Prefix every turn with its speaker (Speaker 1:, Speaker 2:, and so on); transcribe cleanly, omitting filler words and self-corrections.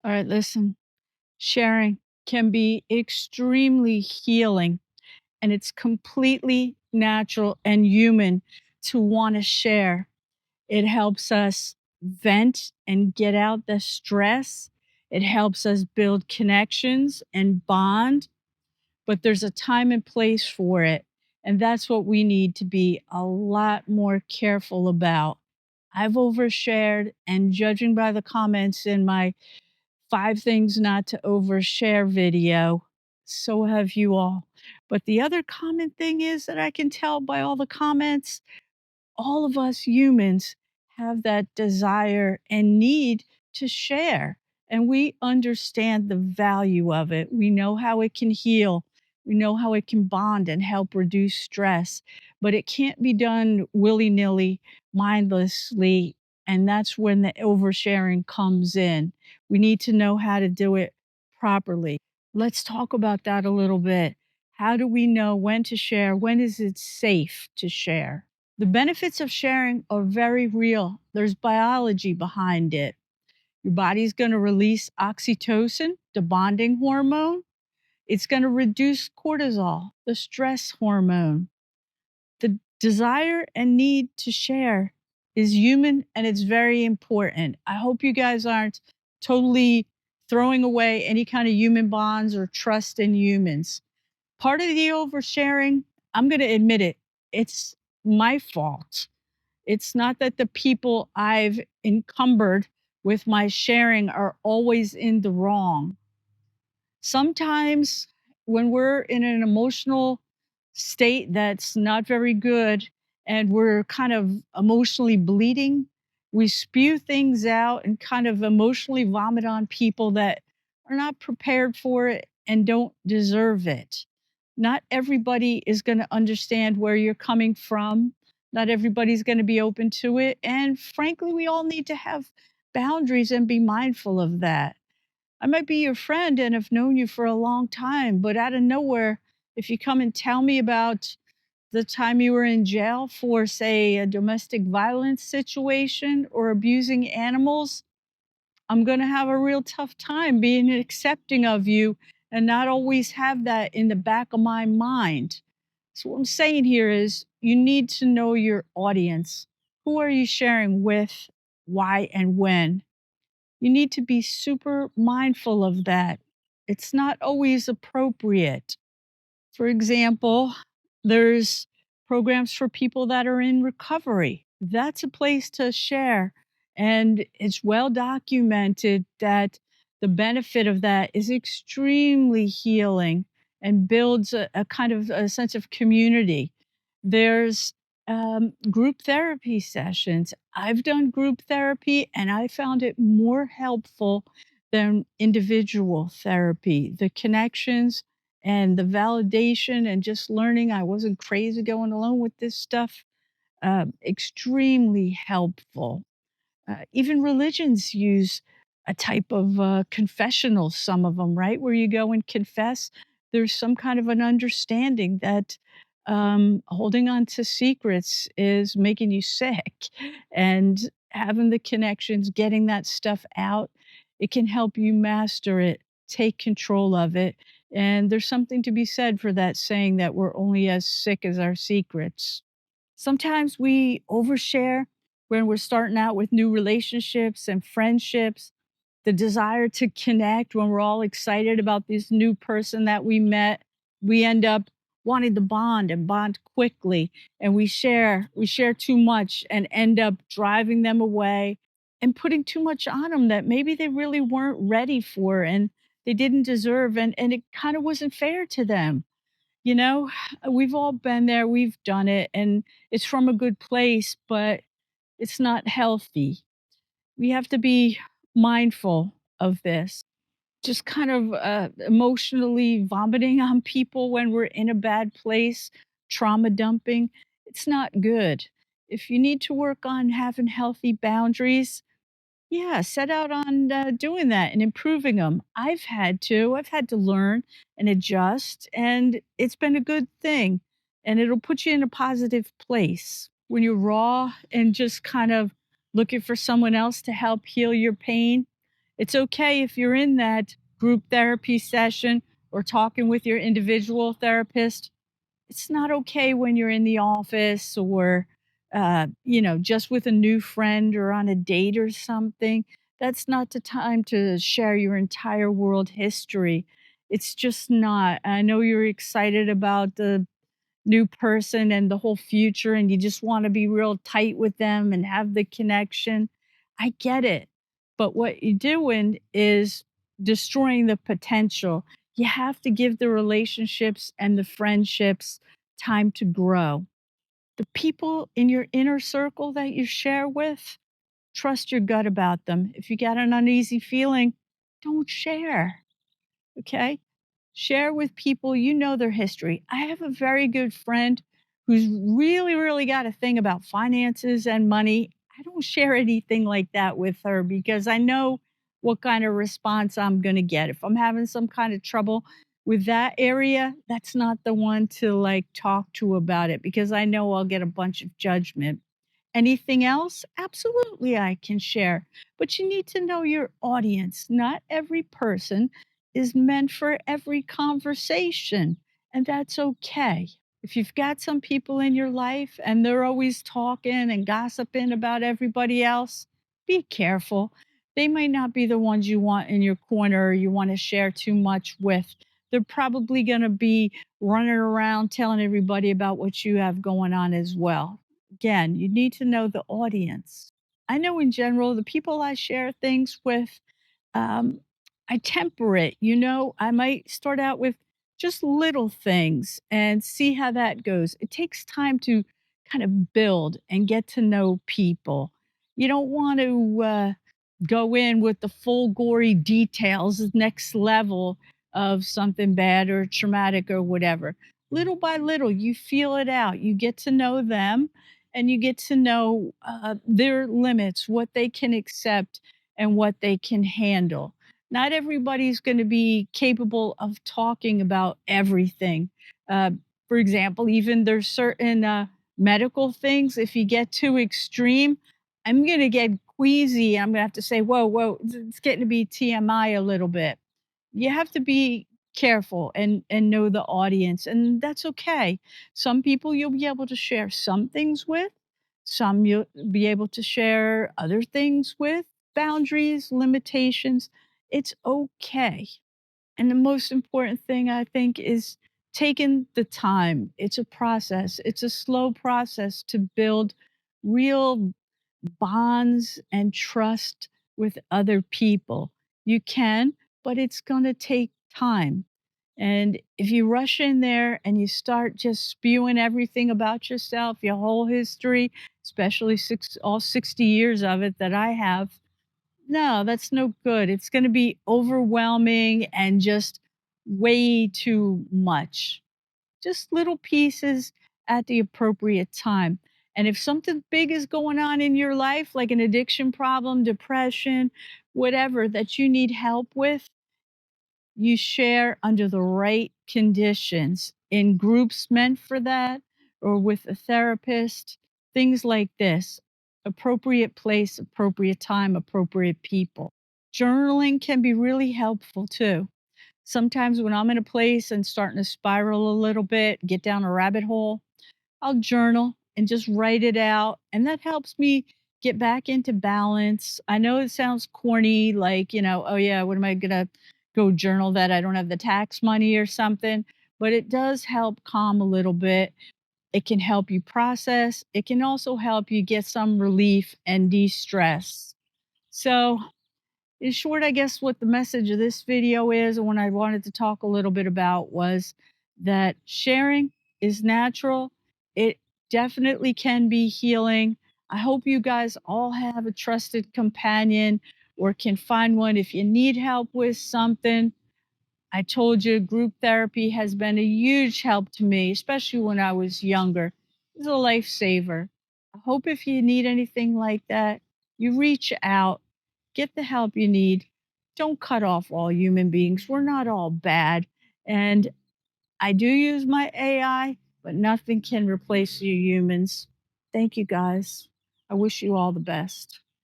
Speaker 1: All right, listen, sharing can be extremely healing, and it's completely natural and human to want to share. It helps us vent and get out the stress. It helps us build connections and bond, but there's a time and place for it. And that's what we need to be a lot more careful about. I've overshared, and judging by the comments in my 5 things not to overshare video, so have you all. But the other common thing is that I can tell by all the comments, all of us humans have that desire and need to share. And we understand the value of it. We know how it can heal. We know how it can bond and help reduce stress. But it can't be done willy nilly, mindlessly. And that's when the oversharing comes in. We need to know how to do it properly. Let's talk about that a little bit. How do we know when to share? When is it safe to share? The benefits of sharing are very real. There's biology behind it. Your body's going to release oxytocin, the bonding hormone. It's going to reduce cortisol, the stress hormone. The desire and need to share is human and it's very important. I hope you guys aren't totally throwing away any kind of human bonds or trust in humans. Part of the oversharing, I'm going to admit it, it's my fault. It's not that the people I've encumbered with my sharing are always in the wrong. Sometimes when we're in an emotional state that's not very good and we're kind of emotionally bleeding, we spew things out and kind of emotionally vomit on people that are not prepared for it and don't deserve it. Not everybody is going to understand where you're coming from. Not everybody's going to be open to it. And frankly, we all need to have boundaries and be mindful of that. I might be your friend and have known you for a long time, but out of nowhere, if you come and tell me about the time you were in jail for, say, a domestic violence situation or abusing animals, I'm going to have a real tough time being accepting of you and not always have that in the back of my mind. So, what I'm saying here is you need to know your audience. Who are you sharing with? Why and when? You need to be super mindful of that. It's not always appropriate. For example, there's programs for people that are in recovery. That's a place to share. And it's well documented that the benefit of that is extremely healing and builds a kind of a sense of community. There's group therapy sessions. I've done group therapy and I found it more helpful than individual therapy. The connections and the validation and just learning I wasn't crazy going alone with this stuff, extremely helpful. Even religions use a type of confessional, some of them, right? Where you go and confess. There's some kind of an understanding that holding on to secrets is making you sick. And having the connections, getting that stuff out, it can help you master it, take control of it. And there's something to be said for that saying that we're only as sick as our secrets. Sometimes we overshare when we're starting out with new relationships and friendships, the desire to connect when we're all excited about this new person that we met. We end up wanting to bond and bond quickly, and we share too much and end up driving them away and putting too much on them that maybe they really weren't ready for and they didn't deserve, and it kind of wasn't fair to them. You know, we've all been there, we've done it, and it's from a good place, but it's not healthy. We have to be mindful of this. Just kind of emotionally vomiting on people when we're in a bad place, trauma dumping, it's not good. If you need to work on having healthy boundaries, yeah, set out on doing that and improving them. I've had to learn and adjust, and it's been a good thing. And it'll put you in a positive place when you're raw and just kind of looking for someone else to help heal your pain. It's okay if you're in that group therapy session or talking with your individual therapist. It's not okay when you're in the office or, just with a new friend or on a date or something. That's not the time to share your entire world history. It's just not. I know you're excited about the new person and the whole future, and you just want to be real tight with them and have the connection. I get it. But what you're doing is destroying the potential. You have to give the relationships and the friendships time to grow. The people in your inner circle that you share with, trust your gut about them. If you got an uneasy feeling, don't share. Okay? Share with people you know their history. I have a very good friend who's really, really got a thing about finances and money. I don't share anything like that with her because I know what kind of response I'm going to get. If I'm having some kind of trouble with that area, that's not the one to like talk to about it because I know I'll get a bunch of judgment. Anything else? Absolutely, I can share. But you need to know your audience. Not every person is meant for every conversation, and that's okay. If you've got some people in your life and they're always talking and gossiping about everybody else, be careful. They might not be the ones you want in your corner or you want to share too much with. They're probably going to be running around telling everybody about what you have going on as well. Again, you need to know the audience. I know in general, the people I share things with, um, I temper it. I might start out with just little things and see how that goes. It takes time to kind of build and get to know people. You don't want to go in with the full gory details, next level of something bad or traumatic or whatever. Little by little, you feel it out. You get to know them and you get to know their limits, what they can accept and what they can handle. Not everybody's going to be capable of talking about everything. Uh, for example, even there's certain medical things, if you get too extreme, I'm going to get queasy. I'm going to have to say, whoa, whoa, it's getting to be TMI a little bit. You have to be careful and know the audience, and that's okay. Some people you'll be able to share some things with, some you'll be able to share other things with. Boundaries, limitations, it's okay. And the most important thing I think is taking the time. It's a process. It's a slow process to build real bonds and trust with other people. You can, but it's going to take time. And if you rush in there and you start just spewing everything about yourself, your whole history, especially all 60 years of it that I have, no, that's no good. It's going to be overwhelming and just way too much. Just little pieces at the appropriate time. And if something big is going on in your life, like an addiction problem, depression, whatever that you need help with, you share under the right conditions in groups meant for that or with a therapist, things like this. Appropriate place, appropriate time, appropriate people. Journaling can be really helpful too. Sometimes when I'm in a place and starting to spiral a little bit, get down a rabbit hole, I'll journal and just write it out. And that helps me get back into balance. I know it sounds corny, like, oh yeah, what am I going to go journal that I don't have the tax money or something? But it does help calm a little bit. It can help you process. It can also help you get some relief and de stress. So, in short, I guess what the message of this video is, and what I wanted to talk a little bit about was that sharing is natural. It definitely can be healing. I hope you guys all have a trusted companion or can find one if you need help with something. I told you group therapy has been a huge help to me, especially when I was younger. It's a lifesaver. I hope if you need anything like that, you reach out, get the help you need. Don't cut off all human beings. We're not all bad. And I do use my AI, but nothing can replace you humans. Thank you guys. I wish you all the best.